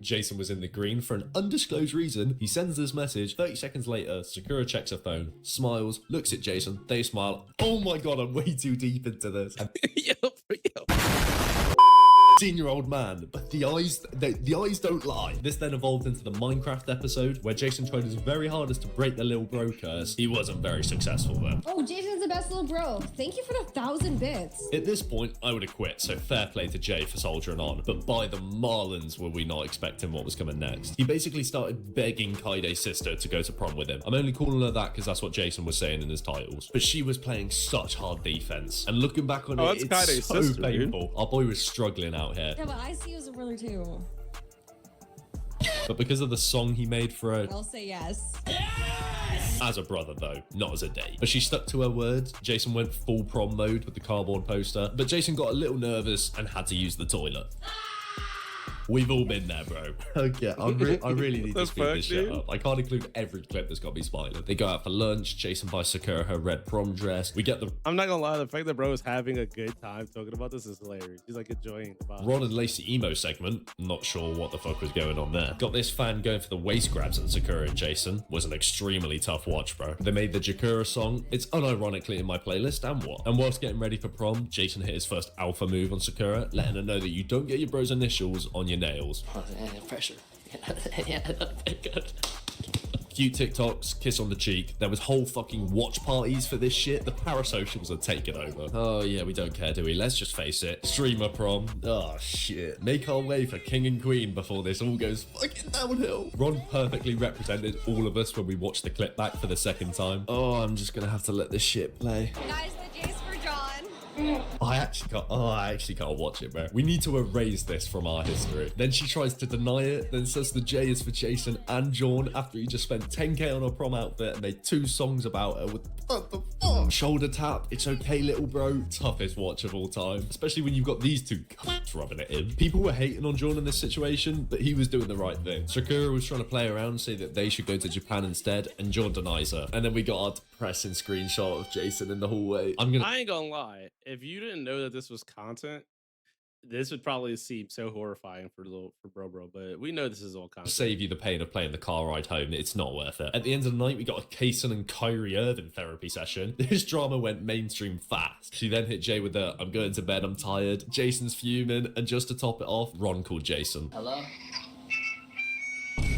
Jason was in the green for an undisclosed reason. He sends this message. 30 seconds later, Sakura checks her phone, smiles, looks at Jason. They smile. Oh my god, I'm way too deep into this. Yo. 18-year-old man, but the eyes don't lie. This then evolved into the Minecraft episode where Jason tried his very hardest to break the little bro curse. He wasn't very successful though. Oh, Jason's the best little bro. Thank you for the 1,000 bits. At this point, I would have quit, so fair play to Jay for soldiering on. But by the Marlins were we not expecting what was coming next. He basically started begging Kaide's sister to go to prom with him. I'm only calling her that because that's what Jason was saying in his titles. But she was playing such hard defense. And looking back on it, it's Kaide's so sister, painful. Dude. Our boy was struggling out here. Yeah, but I see you as a brother too. But because of the song he made for her, I'll say yes. as a brother though, not as a date. But she stuck to her words. Jason went full prom mode with the cardboard poster, but Jason got a little nervous and had to use the toilet. We've all been there, bro. Okay, I really need to speed this shit up. I can't include every clip that's got me smiling. They go out for lunch. Jason buys Sakura her red prom dress. We get the... I'm not gonna lie, the fact that bro is having a good time talking about this is hilarious. He's like enjoying the vibe. Ron and Lacey emo segment. Not sure what the fuck was going on there. Got this fan going for the waist grabs at Sakura and Jason. Was an extremely tough watch, bro. They made the Jakura song. It's unironically in my playlist, and what? And whilst getting ready for prom, Jason hit his first alpha move on Sakura, letting her know that you don't get your bro's initials on your nails. Pressure. Yeah, good. Cute TikToks, kiss on the cheek. There was whole fucking watch parties for this shit. The parasocials are taking over. Oh yeah, we don't care, do we? Let's just face it. Streamer prom. Oh shit. Make our way for king and queen before this all goes fucking downhill. Ron perfectly represented all of us when we watched the clip back for the second time. Oh, I'm just gonna have to let this shit play. Guys, the J's for John. I actually can't watch it, bro. We need to erase this from our history. Then she tries to deny it, then says the J is for Jason and John after he just spent 10k on her prom outfit and made 2 songs about her with what the fuck? Shoulder tap, it's okay little bro. Toughest watch of all time. Especially when you've got these 2 cunts rubbing it in. People were hating on John in this situation, but he was doing the right thing. Sakura was trying to play around, say that they should go to Japan instead, and John denies her. And then we got our depressing screenshot of Jason in the hallway. I ain't gonna lie. If you didn't know that this was content, this would probably seem so horrifying for bro, but we know this is all content. Save you the pain of playing the car ride home. It's not worth it. At the end of the night, we got a Kaysen and Kyrie Irving therapy session. This drama went mainstream fast. She then hit Jay with the, I'm going to bed, I'm tired. Jason's fuming, and just to top it off, Ron called Jason. Hello?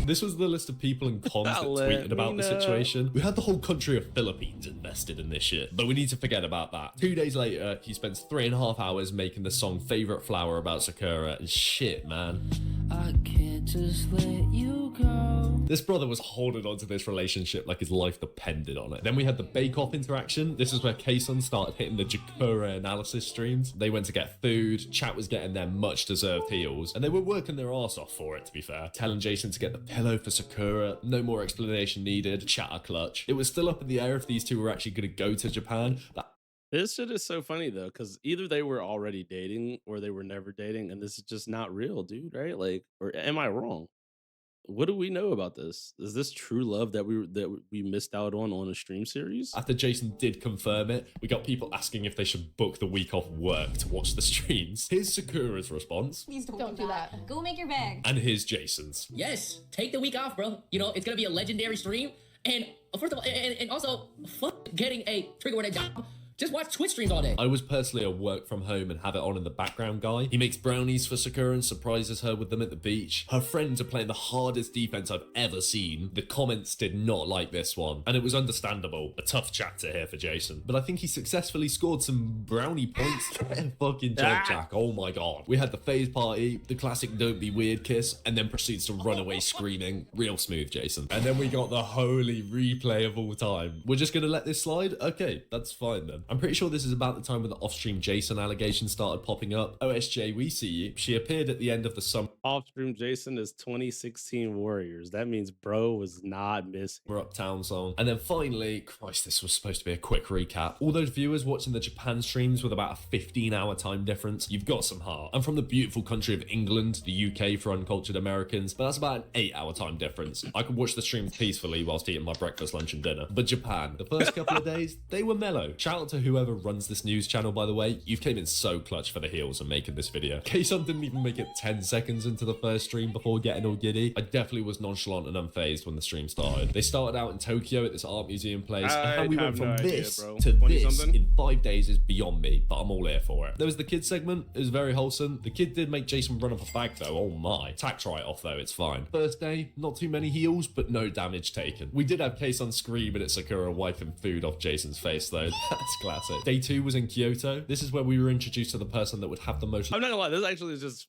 This was the list of people in comms that tweeted about the situation. We had the whole country of Philippines invested in this shit, but we need to forget about that. 2 days later, he spends 3.5 hours making the song Favorite Flower about Sakura, and shit, man. I can't just let you go. This brother was holding on to this relationship like his life depended on it. Then we had the bake-off interaction. This is where Kaysen started hitting the Jakura analysis streams. They went to get food, chat was getting their much-deserved heals, and they were working their arse off for it, to be fair. Telling Jason to get the pillow for Sakura, no more explanation needed, chatter clutch. It was still up in the air if these 2 were actually going to go to Japan. This shit is so funny though, because either they were already dating or they were never dating, and this is just not real, dude, right? Like, or am I wrong? What do we know about this? Is this true love that we missed out on a stream series? After Jason did confirm it, we got people asking if they should book the week off work to watch the streams. Here's Sakura's response. Please don't do that. Go make your bag. And here's Jason's. Yes, take the week off, bro. You know, it's gonna be a legendary stream. And first of all, and also, fuck getting a trigger word job. Just watch Twitch streams all day. I was personally a work from home and have it on in the background guy. He makes brownies for Sakura and surprises her with them at the beach. Her friends are playing the hardest defense I've ever seen. The comments did not like this one, and it was understandable. A tough chapter here for Jason. But I think he successfully scored some brownie points. Fucking joke, Jack. Oh my god. We had the phase party, the classic don't be weird kiss, and then proceeds to run away screaming. Real smooth, Jason. And then we got the holy replay of all time. We're just gonna let this slide? Okay, that's fine then. I'm pretty sure this is about the time when the off-stream Jason allegations started popping up. OSJ, we see you. She appeared at the end of the summer. Off-stream Jason is 2016 Warriors. That means bro was not missing. We're uptown song. And then finally, Christ, this was supposed to be a quick recap. All those viewers watching the Japan streams with about a 15-hour time difference, you've got some heart. I'm from the beautiful country of England, the UK for uncultured Americans, but that's about an 8-hour time difference. I could watch the streams peacefully whilst eating my breakfast, lunch, and dinner. But Japan, the first couple of days, they were mellow. Shout out to to whoever runs this news channel, by the way. You've came in so clutch for the heels and making this video. Kason didn't even make it 10 seconds into the first stream before getting all giddy. I definitely was nonchalant and unfazed when the stream started. They started out in Tokyo at this art museum place, and how we went from this to this in 5 days is beyond me, but I'm all here for it. There was the kid segment. It was very wholesome. The kid did make Jason run up a bag though. Oh my. Tax write-off though, it's fine. First day, not too many heals, but no damage taken. We did have Kason screaming at Sakura wiping food off Jason's face though. That's classic. Day 2 was in Kyoto. This is where we were introduced to the person that would have the most... I'm not gonna lie, this actually is just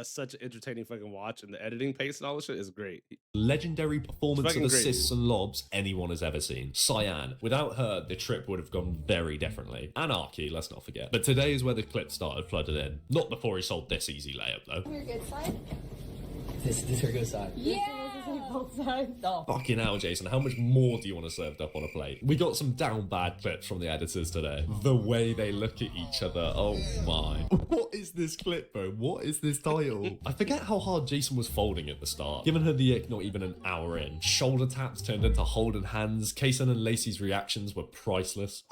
such an entertaining fucking watch, and the editing pace and all this shit is great. legendary performance of great. assists and lobs anyone has ever seen. Cyan. Without her, the trip would have gone very differently. And Arky, let's not forget. But today is where the clip started flooding in. Not before he sold this easy layup though. Your good side? This is her good side. Yeah! Both sides. No. Fucking hell, Jason, how much more do you want to serve up on a plate? We got some down bad clips from the editors today. The way they look at each other, oh my. What is this clip, bro? What is this title? I forget how hard Jason was folding at the start. Giving her the ick not even an hour in. Shoulder taps turned into holding hands. Kason and Lacey's reactions were priceless.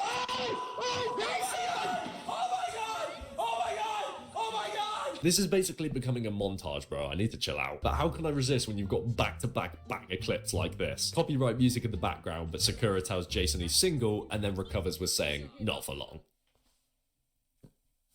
This is basically becoming a montage, bro. I need to chill out. But how can I resist when you've got back-to-back banger clips like this? Copyright music in the background, but Sakura tells Jason he's single and then recovers with saying, not for long.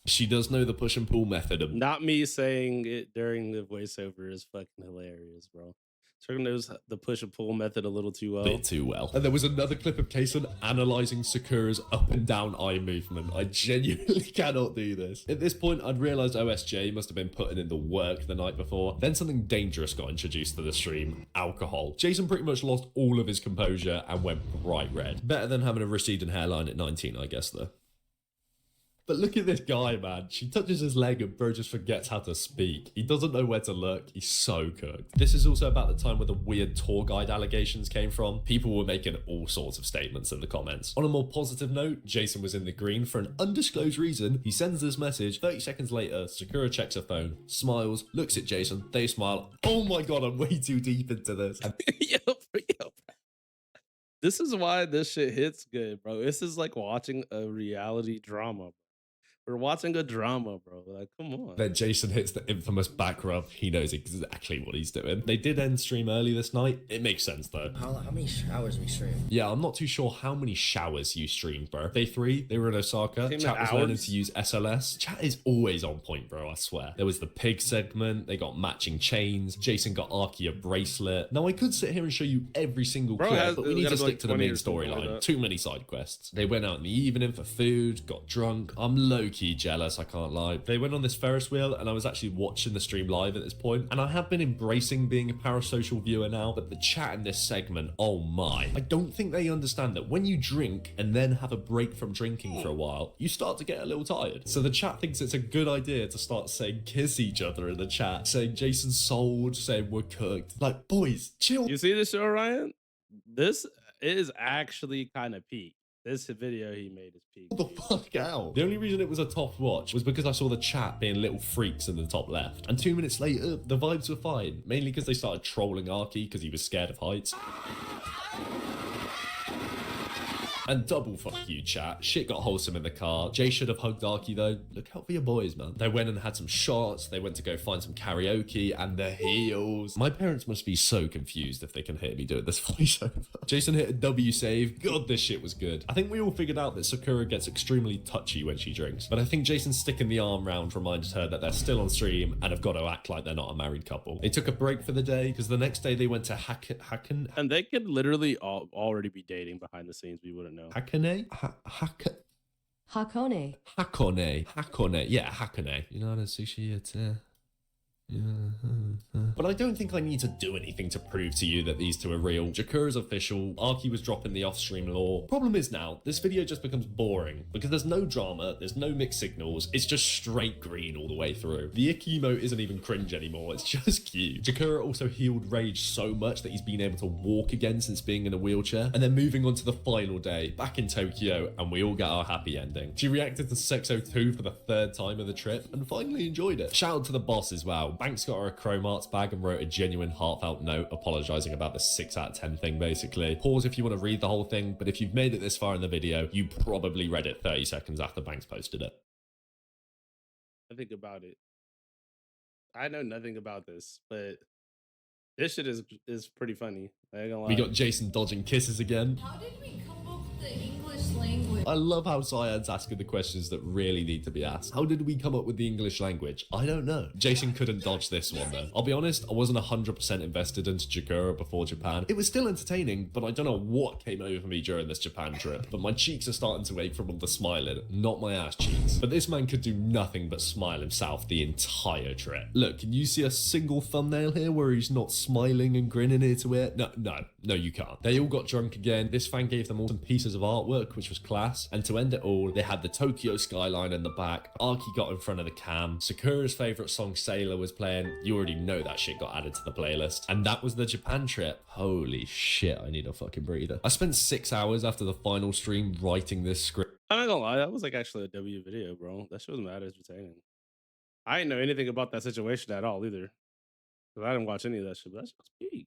She does know the push and pull method. Not me saying it during the voiceover is fucking hilarious, bro. Sakura knows the push and pull method a little too well. Bit too well. And there was another clip of Kason analysing Sakura's up and down eye movement. I genuinely cannot do this. At this point, I'd realised OSJ must have been putting in the work the night before. Then something dangerous got introduced to the stream. Alcohol. Jason pretty much lost all of his composure and went bright red. Better than having a receding hairline at 19, I guess, though. But look at this guy, man. She touches his leg and bro just forgets how to speak. He doesn't know where to look. He's so cooked. This is also about the time where the weird tour guide allegations came from. People were making all sorts of statements in the comments. On a more positive note, Jason was in the green for an undisclosed reason. He sends this message. 30 seconds later, Sakura checks her phone, smiles, looks at Jason. They smile. Oh my god, I'm way too deep into this. yo. This is why this shit hits good, bro. This is like watching a reality drama. We're watching a drama, bro. Like, come on. Then Jason hits the infamous back rub. He knows exactly what he's doing. They did end stream early this night. It makes sense, though. How many showers we stream? Yeah, I'm not too sure how many showers you streamed, bro. Day 3, they were in Osaka. Chat was learning to use SLS. Chat is always on point, bro, I swear. There was the pig segment. They got matching chains. Jason got Arky a bracelet. Now, I could sit here and show you every single clip, but we need to stick to the main storyline. Too many side quests. They went out in the evening for food, got drunk. I'm low-key jealous, I can't lie. They went on this Ferris wheel and I was actually watching the stream live at this point, and I have been embracing being a parasocial viewer now, but the chat in this segment, oh my. I don't think they understand that when you drink and then have a break from drinking for a while, you start to get a little tired. So the chat thinks it's a good idea to start saying kiss each other in the chat, saying Jason's sold, saying we're cooked. Like, boys, chill. You see this show, Ryan? This is actually kind of peak. This video he made is peak. What the fuck out? The only reason it was a top watch was because I saw the chat being little freaks in the top left. And 2 minutes later, the vibes were fine. Mainly because they started trolling Arky because he was scared of heights. And double fuck you, chat. Shit got wholesome in the car. Jay should have hugged Arky though. Look out for your boys, man. They went and had some shots. They went to go find some karaoke and the heels. My parents must be so confused if they can hear me doing this voiceover. Jason hit a W save. God, this shit was good. I think we all figured out that Sakura gets extremely touchy when she drinks. But I think Jason sticking the arm round reminded her that they're still on stream and have got to act like they're not a married couple. They took a break for the day because the next day they went to Hacken. And they could literally already be dating behind the scenes. We wouldn't know. Hakone? Hakone. Hakone. Yeah, Hakone. You know how to sushi it? But I don't think I need to do anything to prove to you that these two are real. Jakura's official. Arky was dropping the off-stream lore. Problem is now, this video just becomes boring because there's no drama, there's no mixed signals, it's just straight green all the way through. The ick emote isn't even cringe anymore, it's just cute. Jakura also healed Rage so much that he's been able to walk again since being in a wheelchair. And then moving on to the final day, back in Tokyo, and we all get our happy ending. She reacted to Sexo 2 for the 3rd time of the trip and finally enjoyed it. Shout out to the boss as well. Banks got her a Chromarts bag and wrote a genuine heartfelt note apologizing about the 6 out of 10 thing, basically. Pause if you want to read the whole thing, but if you've made it this far in the video, you probably read it 30 seconds after Banks posted it. I think about it. I know nothing about this, but this shit is pretty funny. I ain't gonna lie. We got Jason dodging kisses again. How did we come up with the English language? I love how Cyan's asking the questions that really need to be asked. How did we come up with the English language? I don't know. Jason couldn't dodge this one though. I'll be honest, I wasn't 100% invested into Sakura before Japan. It was still entertaining, but I don't know what came over me during this Japan trip. But my cheeks are starting to ache from all the smiling, not my ass cheeks. But this man could do nothing but smile himself the entire trip. Look, can you see a single thumbnail here where he's not smiling and grinning ear to ear? No, you can't. They all got drunk again. This fan gave them all some pieces of artwork, which was class. And to end it all, they had the Tokyo skyline in the back. Arky got in front of the cam. Sakura's favorite song, Sailor, was playing. You already know that shit got added to the playlist. And that was the Japan trip. Holy shit, I need a fucking breather. I spent 6 hours after the final stream writing this script. I'm not gonna lie, that was like actually a W video, bro. That shit was mad entertaining. I didn't know anything about that situation at all either. Because I didn't watch any of that shit, but that shit was peak.